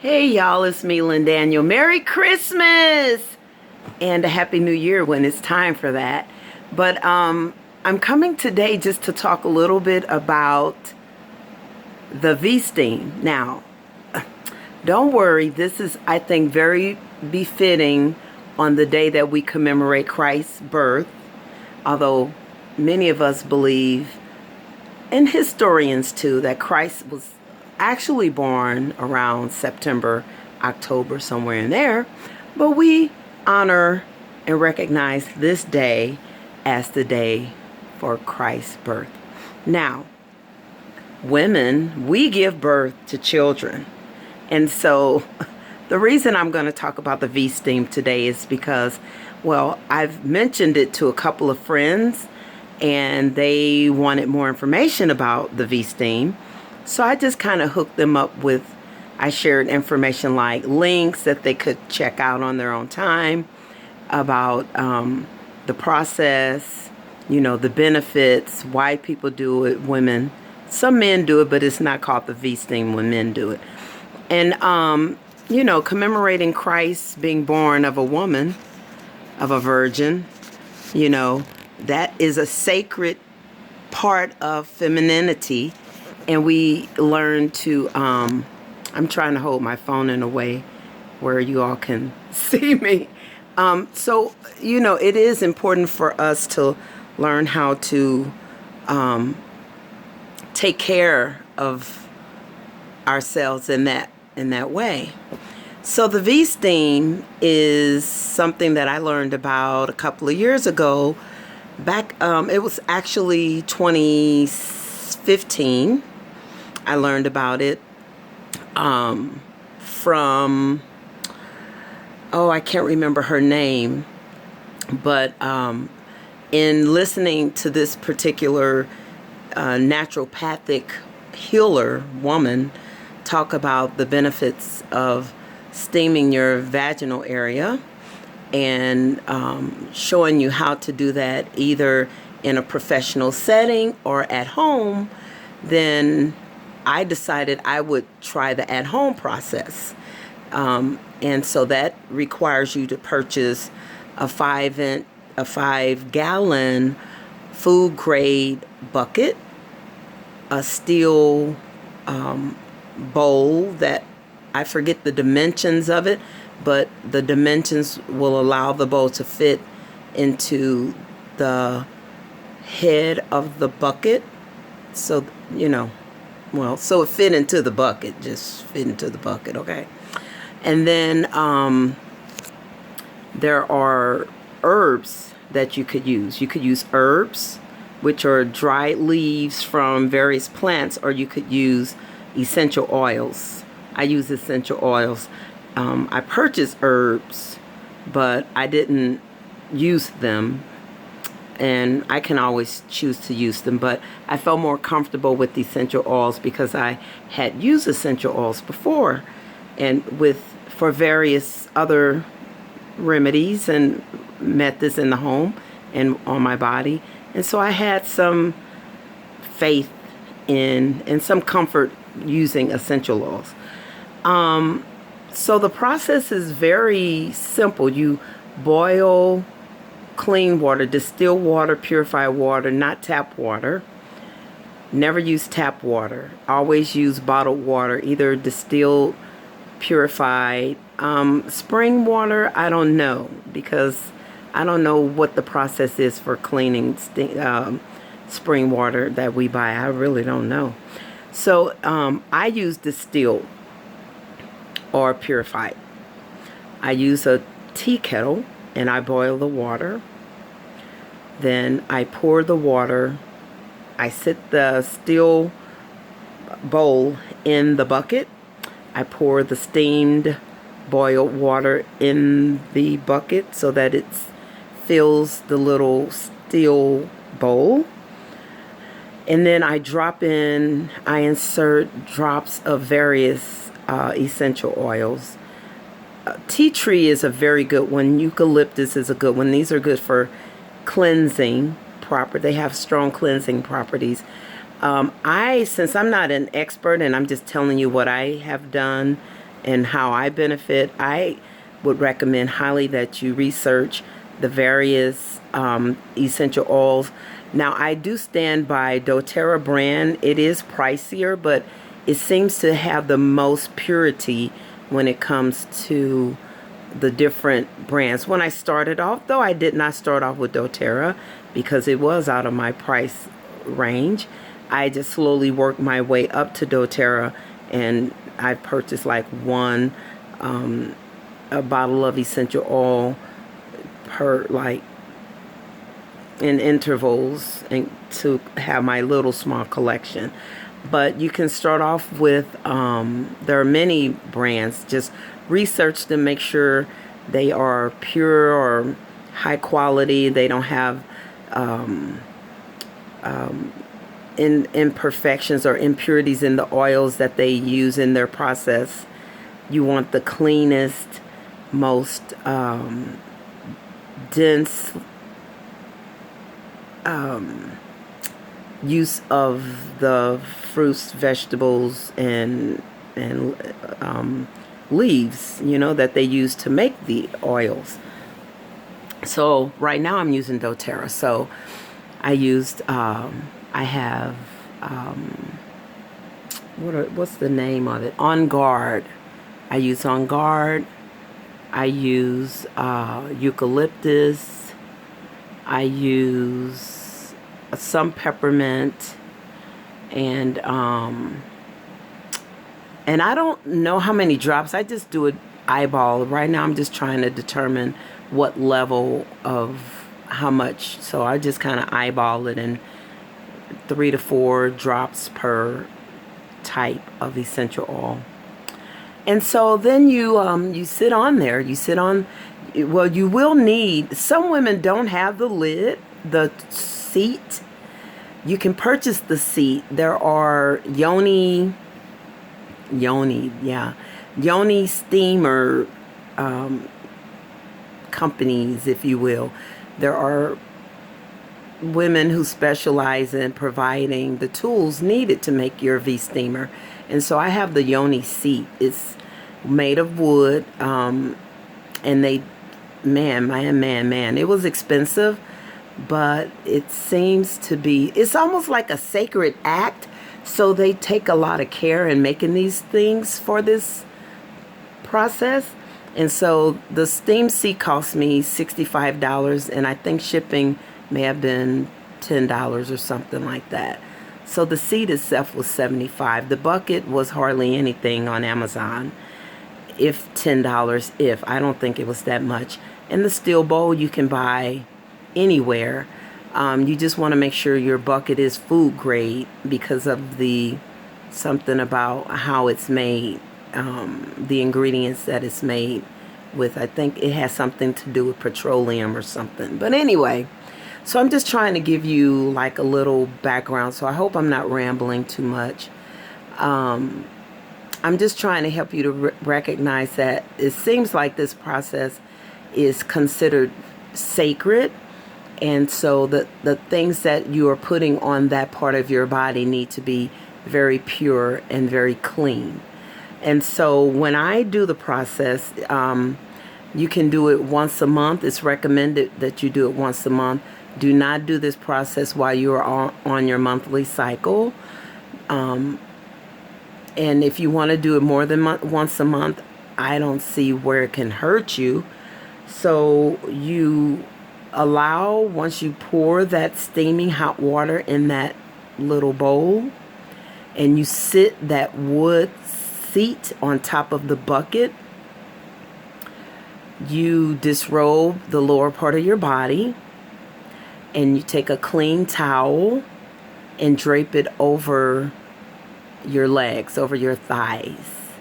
Hey y'all, it's me, Lynn Daniel. Merry Christmas and a Happy New Year when it's time for that. But I'm coming today just to talk a little bit about the VSteam. Now, don't worry, this is, I think, very befitting on the day that we commemorate Christ's birth, although many of us believe, and historians too, that Christ was actually born around September, October, somewhere in there. But we honor and recognize this day as the day for Christ's birth. Now, women, we give birth to children. And so the reason I'm going to talk about the VSteam today is because, well, I've mentioned it to a couple of friends and they wanted more information about the VSteam. So I just kind of hooked them up with, I shared information like links that they could check out on their own time about the process, you know, the benefits, why people do it, women. Some men do it, but it's not called the VSteam when men do it. And, you know, commemorating Christ being born of a woman, of a virgin, you know, that is a sacred part of femininity. And we learn to, I'm trying to hold my phone in a way where you all can see me. So, you know, it is important for us to learn how to take care of ourselves in that way. So the VSteam is something that I learned about a couple of years ago. Back, it was actually 2015. I learned about it from, I can't remember her name, but in listening to this particular naturopathic healer woman talk about the benefits of steaming your vaginal area and showing you how to do that either in a professional setting or at home, then I decided I would try the at-home process. And so that requires you to purchase a 5-gallon food-grade bucket, a steel bowl that I forget the dimensions of it, but the dimensions will allow the bowl to fit into the head of the bucket. So, you know, well, so it fit into the bucket, just fit into the bucket, okay? And then there are herbs that you could use. You could use herbs, which are dried leaves from various plants, or you could use essential oils. I use essential oils. I purchased herbs, but I didn't use them. And I can always choose to use them, but I felt more comfortable with essential oils because I had used essential oils before and for various other remedies and methods in the home and on my body. And so I had some faith in and some comfort using essential oils. So the process is very simple. You boil clean water, distilled water, purified water, not tap water. Never use tap water. Always use bottled water, either distilled, purified. Spring water, I don't know, because I don't know what the process is for cleaning spring water that we buy. I really don't know. So I use distilled or purified. I use a tea kettle and I boil the water. Then I pour the water. I sit the steel bowl in the bucket. I pour the steamed boiled water in the bucket so that it fills the little steel bowl. And then I insert drops of various essential oils. Tea tree is a very good one. Eucalyptus is a good one. These are good for cleansing proper. They have strong cleansing properties. Since I'm not an expert and I'm just telling you what I have done and how I benefit, I would recommend highly that you research the various essential oils. Now, I do stand by doTERRA brand. It is pricier, but it seems to have the most purity when it comes to the different brands. When I started off, though, I did not start off with doTERRA because it was out of my price range. I just slowly worked my way up to doTERRA, and I purchased like a bottle of essential oil per, like, in intervals, and to have my little small collection. But you can start off with, there are many brands. Just research them, make sure they are pure or high quality. They don't have imperfections or impurities in the oils that they use in their process. You want the cleanest, most dense use of the fruits, vegetables, and leaves, you know, that they use to make the oils. So right now I'm using doTERRA. So I used, I have, what's the name of it? On Guard. I use On Guard. I use eucalyptus. I use some peppermint, and I don't know how many drops. I just do it eyeball. Right now I'm just trying to determine what level of how much. So I just kind of eyeball it, in 3 to 4 drops per type of essential oil. And so then you sit on there. You sit on, well, you will need, some women don't have the lid, the seat. You can purchase the seat. There are Yoni steamer companies, if you will. There are women who specialize in providing the tools needed to make your VSteamer. And so I have the Yoni Seat. It's made of wood, and they, man, it was expensive, but it seems to be, it's almost like a sacred act. So they take a lot of care in making these things for this process. And so the steam seat cost me $65, and I think shipping may have been $10 or something like that. So the seat itself was $75. The bucket was hardly anything on Amazon, if $10, if. I don't think it was that much. And the steel bowl you can buy anywhere. You just want to make sure your bucket is food grade because of the something about how it's made, the ingredients that it's made with. I think it has something to do with petroleum or something. But anyway, so I'm just trying to give you like a little background. So I hope I'm not rambling too much. I'm just trying to help you to recognize that it seems like this process is considered sacred. And so the things that you are putting on that part of your body need to be very pure and very clean. And so when I do the process, you can do it once a month. It's recommended that you do it once a month. Do not do this process while you are on your monthly cycle. And if you want to do it more than once a month, I don't see where it can hurt you. So you allow, once you pour that steaming hot water in that little bowl, and you sit that wood seat on top of the bucket, you disrobe the lower part of your body, and you take a clean towel and drape it over your legs, over your thighs,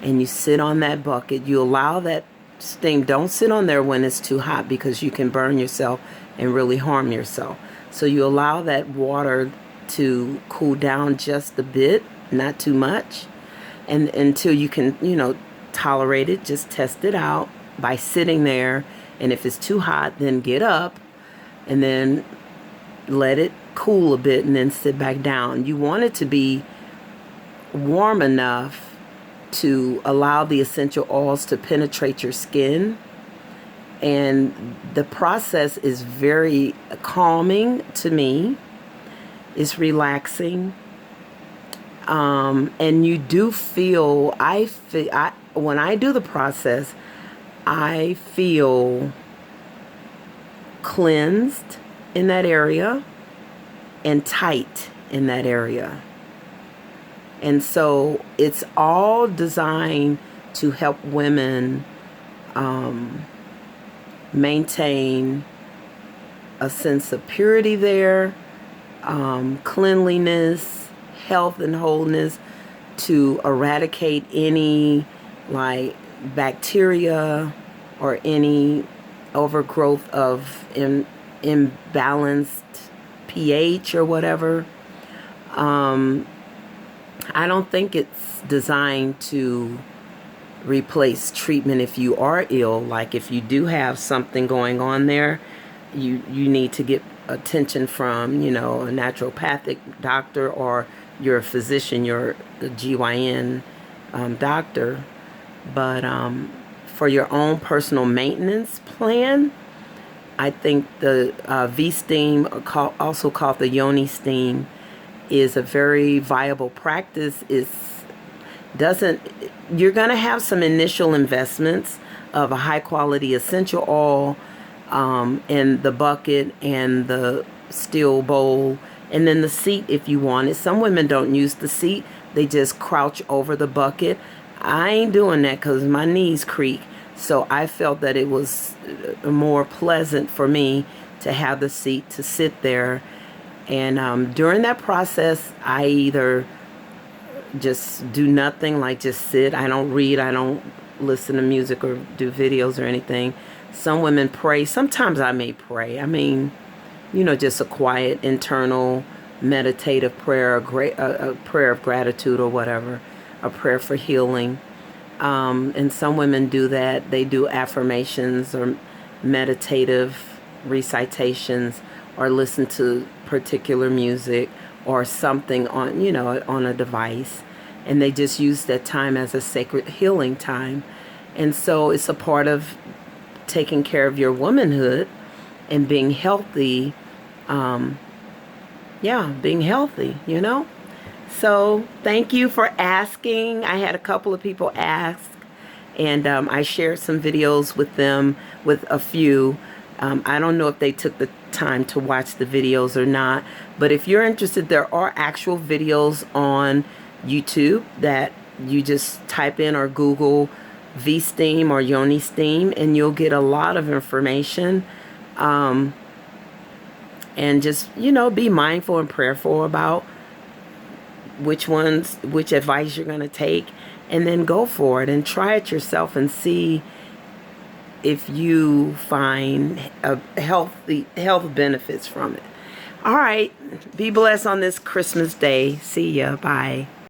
and you sit on that bucket. You allow that steam. Don't sit on there when it's too hot, because you can burn yourself and really harm yourself. So you allow that water to cool down just a bit, not too much, and until you can, tolerate it. Just test it out by sitting there, and if it's too hot, then get up and then let it cool a bit and then sit back down. You want it to be warm enough to allow the essential oils to penetrate your skin. And the process is very calming to me. It's relaxing. And you do feel, when I do the process, I feel cleansed in that area and tight in that area. And so it's all designed to help women maintain a sense of purity there, cleanliness, health and wholeness, to eradicate any like bacteria or any overgrowth of imbalanced pH or whatever. I don't think it's designed to replace treatment if you are ill. Like if you do have something going on there, you need to get attention from, you know, a naturopathic doctor or your physician, your GYN doctor. But for your own personal maintenance plan, I think the VSteam, also called the Yoni Steam, is a very viable practice. You're going to have some initial investments of a high quality essential oil in the bucket and the steel bowl, and then the seat if you want it. Some women don't use the seat. They just crouch over the bucket. I ain't doing that because my knees creak. So I felt that it was more pleasant for me to have the seat to sit there. And during that process, I either just do nothing, like just sit. I don't read. I don't listen to music or do videos or anything. Some women pray. Sometimes I may pray. I mean, you know, just a quiet internal meditative prayer, a prayer of gratitude or whatever, a prayer for healing. And some women do that. They do affirmations or meditative recitations or listen to particular music or something on, you know, on a device. And they just use that time as a sacred healing time. And so it's a part of taking care of your womanhood and being healthy. Being healthy, you know. So thank you for asking. I had a couple of people ask, and I shared some videos with them, with a few. I don't know if they took the time to watch the videos or not, but if you're interested, there are actual videos on YouTube that you just type in or Google VSteam or Yoni Steam, and you'll get a lot of information. And just, you know, be mindful and prayerful about which advice you're going to take, and then go for it and try it yourself and see if you find health benefits from it. All right. Be blessed on this Christmas day. See ya. Bye.